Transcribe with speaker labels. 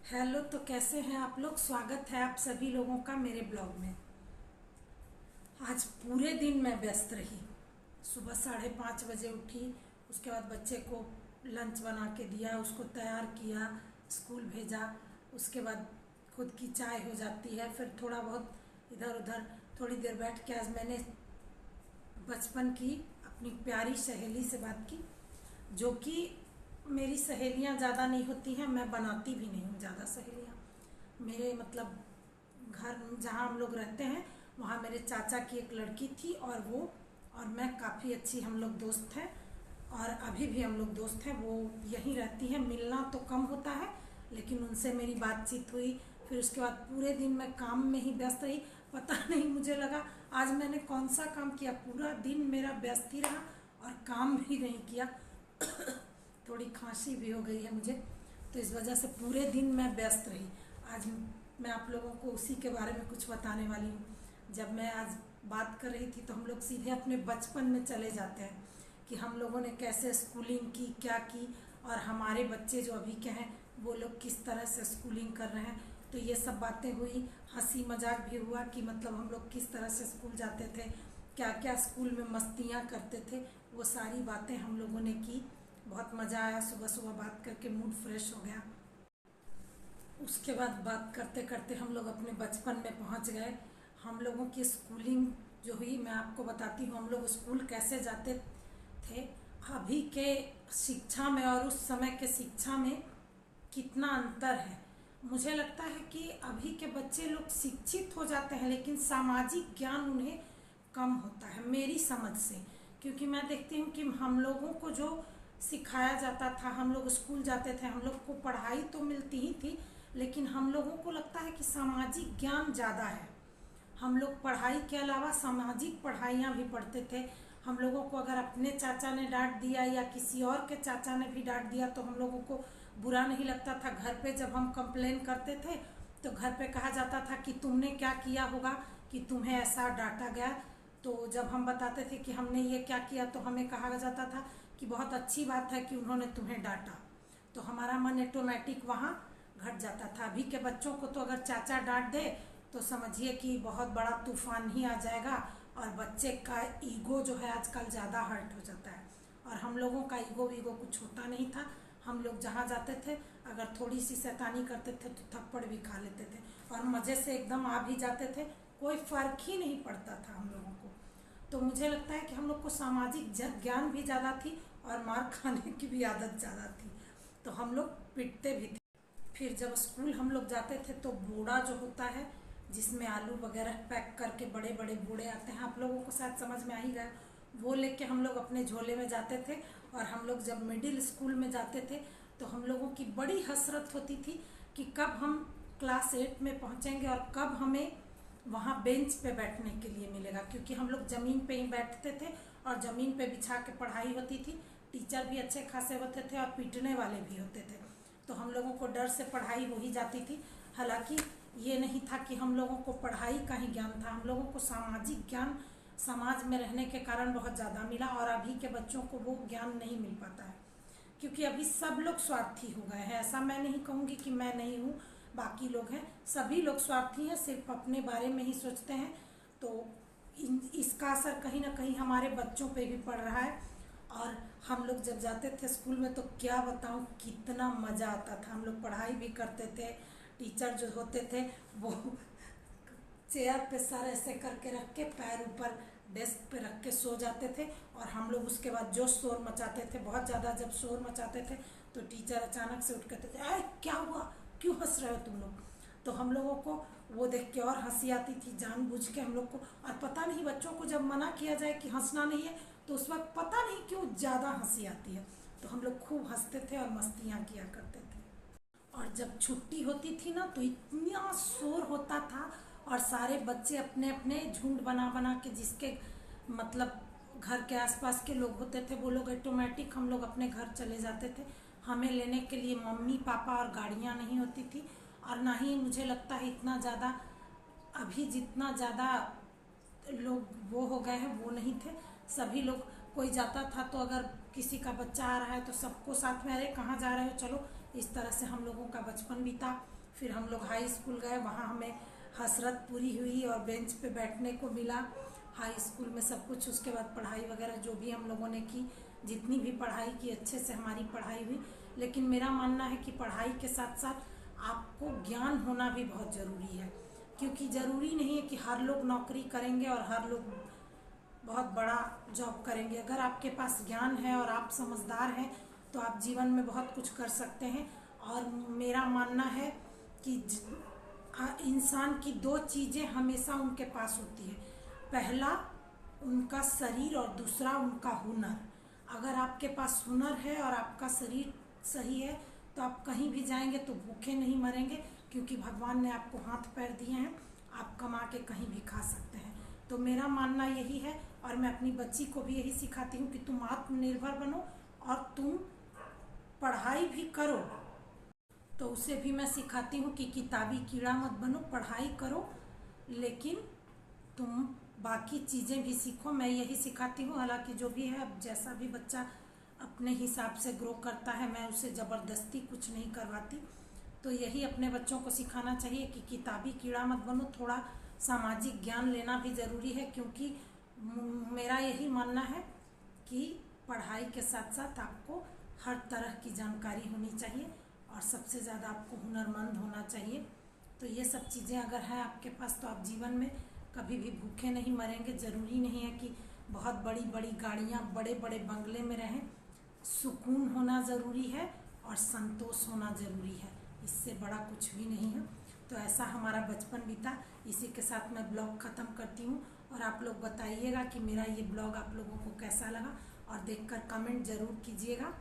Speaker 1: Hello. तो कैसे हैं आप लोग? स्वागत है आप सभी लोगों का मेरे ब्लॉग में। आज पूरे दिन मैं व्यस्त रही। सुबह 5:30 बजे उठी। उसके बाद बच्चे को लंच बना के दिया, उसको तैयार किया, स्कूल भेजा। उसके बाद खुद की चाय हो जाती है, फिर थोड़ा बहुत इधर उधर थोड़ी देर बैठ के आज मैंने बचपन की अपनी प्यारी सहेली से बात की, जो कि मेरी सहेलियां ज़्यादा नहीं होती हैं, मैं बनाती भी नहीं हूँ ज़्यादा सहेलियां। मेरे मतलब घर जहाँ हम लोग रहते हैं वहाँ मेरे चाचा की एक लड़की थी और वो और मैं काफ़ी अच्छी हम लोग दोस्त हैं, और अभी भी हम लोग दोस्त हैं। वो यहीं रहती हैं, मिलना तो कम होता है लेकिन उनसे मेरी बातचीत हुई। फिर उसके बाद पूरे दिन मैं काम में ही व्यस्त रही। पता नहीं, मुझे लगा आज मैंने कौन सा काम किया। पूरा दिन मेरा व्यस्त ही रहा और काम भी नहीं किया। थोड़ी खांसी भी हो गई है मुझे, तो इस वजह से पूरे दिन मैं व्यस्त रही। आज मैं आप लोगों को उसी के बारे में कुछ बताने वाली हूँ। जब मैं आज बात कर रही थी तो हम लोग सीधे अपने बचपन में चले जाते हैं कि हम लोगों ने कैसे स्कूलिंग की, क्या की, और हमारे बच्चे जो अभी के हैं वो लोग किस तरह से स्कूलिंग कर रहे हैं। तो ये सब बातें हुई, हंसी मजाक भी हुआ कि मतलब हम लोग किस तरह से स्कूल जाते थे, क्या क्या स्कूल में मस्तियाँ करते थे, वो सारी बातें हम लोगों ने की। बहुत मज़ा आया, सुबह सुबह बात करके मूड फ्रेश हो गया। उसके बाद बात करते करते हम लोग अपने बचपन में पहुंच गए। हम लोगों की स्कूलिंग जो हुई मैं आपको बताती हूँ। हम लोग स्कूल कैसे जाते थे, अभी के शिक्षा में और उस समय के शिक्षा में कितना अंतर है। मुझे लगता है कि अभी के बच्चे लोग शिक्षित हो जाते हैं लेकिन सामाजिक ज्ञान उन्हें कम होता है मेरी समझ से। क्योंकि मैं देखती हूँ कि हम लोगों को जो सिखाया जाता था, हम लोग स्कूल जाते थे, हम लोग को पढ़ाई तो मिलती ही थी लेकिन हम लोगों को लगता है कि सामाजिक ज्ञान ज़्यादा है। हम लोग पढ़ाई के अलावा सामाजिक पढ़ाइयाँ भी पढ़ते थे। हम लोगों को अगर अपने चाचा ने डांट दिया या किसी और के चाचा ने भी डांट दिया तो हम लोगों को बुरा नहीं लगता था। घर पे जब हम कंप्लेन करते थे तो घर पे कहा जाता था कि तुमने क्या किया होगा कि तुम्हें ऐसा डांटा गया। तो जब हम बताते थे कि हमने ये क्या किया तो हमें कहा जाता था कि बहुत अच्छी बात है कि उन्होंने तुम्हें डांटा। तो हमारा मन ऑटोमेटिक वहाँ घट जाता था। अभी के बच्चों को तो अगर चाचा डांट दे तो समझिए कि बहुत बड़ा तूफान ही आ जाएगा, और बच्चे का ईगो जो है आजकल ज़्यादा हर्ट हो जाता है। और हम लोगों का ईगो वीगो कुछ होता नहीं था। हम लोग जहाँ जाते थे अगर थोड़ी सी शैतानी करते थे तो थप्पड़ भी खा लेते थे और मज़े से एकदम आ भी जाते थे, कोई फ़र्क ही नहीं पड़ता था हम लोगों को। तो मुझे लगता है कि हम लोग को सामाजिक ज्ञान भी ज़्यादा थी और मार खाने की भी आदत ज़्यादा थी, तो हम लोग पिटते भी थे। फिर जब स्कूल हम लोग जाते थे तो बोड़ा जो होता है जिसमें आलू वगैरह पैक करके बड़े बड़े बोड़े आते हैं, आप लोगों को शायद समझ में आ ही गया, वो लेके हम लोग अपने झोले में जाते थे। और हम लोग जब मिडिल स्कूल में जाते थे तो हम लोगों की बड़ी हसरत होती थी कि कब हम क्लास 8 में पहुंचेंगे और कब हमें वहाँ बेंच पे बैठने के लिए मिलेगा। क्योंकि हम लोग ज़मीन पे ही बैठते थे और ज़मीन पे बिछा के पढ़ाई होती थी। टीचर भी अच्छे खासे होते थे और पीटने वाले भी होते थे, तो हम लोगों को डर से पढ़ाई हो ही जाती थी। हालांकि ये नहीं था कि हम लोगों को पढ़ाई का ही ज्ञान था, हम लोगों को सामाजिक ज्ञान समाज में रहने के कारण बहुत ज़्यादा मिला, और अभी के बच्चों को वो ज्ञान नहीं मिल पाता है क्योंकि अभी सब लोग स्वार्थी हो गए हैं। ऐसा मैं नहीं कहूँगी कि मैं नहीं हूँ, बाकी लोग हैं, सभी लोग स्वार्थी हैं, सिर्फ अपने बारे में ही सोचते हैं। तो इसका असर कहीं ना कहीं हमारे बच्चों पे भी पड़ रहा है। और हम लोग जब जाते थे स्कूल में तो क्या बताऊँ कितना मज़ा आता था। हम लोग पढ़ाई भी करते थे। टीचर जो होते थे वो चेयर पे सर ऐसे करके रख के पैर ऊपर डेस्क पे रख के सो जाते थे, और हम लोग उसके बाद जो शोर मचाते थे, बहुत ज़्यादा जब शोर मचाते थे तो टीचर अचानक से उठ कहते थे, अरे क्या हुआ, क्यों हंस रहे हो तुम लोग। तो हम लोगों को वो देख के और हंसी आती थी, जानबूझ के हम लोग को। और पता नहीं बच्चों को जब मना किया जाए कि हंसना नहीं है तो उस वक्त पता नहीं क्यों ज़्यादा हंसी आती है। तो हम लोग खूब हंसते थे और मस्तियाँ किया करते थे। और जब छुट्टी होती थी ना तो इतना शोर होता था, और सारे बच्चे अपने अपने झुंड बना बना के जिसके मतलब घर के आसपास के लोग होते थे वो लोग ऑटोमेटिक हम लोग अपने घर चले जाते थे। हमें लेने के लिए मम्मी पापा और गाड़ियाँ नहीं होती थी, और ना ही मुझे लगता है इतना ज़्यादा अभी जितना ज़्यादा लोग वो हो गए हैं वो नहीं थे। सभी लोग, कोई जाता था तो अगर किसी का बच्चा आ रहा है तो सबको साथ में, अरे कहाँ जा रहे हो चलो, इस तरह से हम लोगों का बचपन बीता। फिर हम लोग हाई स्कूल गए, वहाँ हमें हसरत पूरी हुई और बेंच पे बैठने को मिला हाई स्कूल में सब कुछ। उसके बाद पढ़ाई वगैरह जो भी हम लोगों ने की, जितनी भी पढ़ाई की अच्छे से हमारी पढ़ाई हुई। लेकिन मेरा मानना है कि पढ़ाई के साथ साथ आपको ज्ञान होना भी बहुत ज़रूरी है, क्योंकि ज़रूरी नहीं है कि हर लोग नौकरी करेंगे और हर लोग बहुत बड़ा जॉब करेंगे। अगर आपके पास ज्ञान है और आप समझदार हैं तो आप जीवन में बहुत कुछ कर सकते हैं। और मेरा मानना है कि इंसान की दो चीज़ें हमेशा उनके पास होती है, पहला उनका शरीर और दूसरा उनका हुनर। अगर आपके पास हुनर है और आपका शरीर सही है तो आप कहीं भी जाएंगे तो भूखे नहीं मरेंगे, क्योंकि भगवान ने आपको हाथ पैर दिए हैं, आप कमा के कहीं भी खा सकते हैं। तो मेरा मानना यही है और मैं अपनी बच्ची को भी यही सिखाती हूँ कि तुम आत्मनिर्भर बनो और तुम पढ़ाई भी करो। तो उसे भी मैं सिखाती हूँ कि किताबी कीड़ा मत बनो, पढ़ाई करो लेकिन तुम बाकी चीज़ें भी सीखो। मैं यही सिखाती हूँ। हालांकि जो भी है, अब जैसा भी बच्चा अपने हिसाब से ग्रो करता है, मैं उसे ज़बरदस्ती कुछ नहीं करवाती। तो यही अपने बच्चों को सिखाना चाहिए कि किताबी कीड़ा मत बनो, थोड़ा सामाजिक ज्ञान लेना भी ज़रूरी है, क्योंकि मेरा यही मानना है कि पढ़ाई के साथ साथ आपको हर तरह की जानकारी होनी चाहिए और सबसे ज़्यादा आपको हुनरमंद होना चाहिए। तो ये सब चीज़ें अगर हैं आपके पास तो आप जीवन में कभी भी भूखे नहीं मरेंगे। ज़रूरी नहीं है कि बहुत बड़ी बड़ी गाड़ियाँ, बड़े बड़े बंगले में रहें। सुकून होना ज़रूरी है और संतोष होना ज़रूरी है, इससे बड़ा कुछ भी नहीं है। तो ऐसा हमारा बचपन बीता। इसी के साथ मैं ब्लॉग ख़त्म करती हूँ और आप लोग बताइएगा कि मेरा ये ब्लॉग आप लोगों को कैसा लगा और देखकर कमेंट ज़रूर कीजिएगा।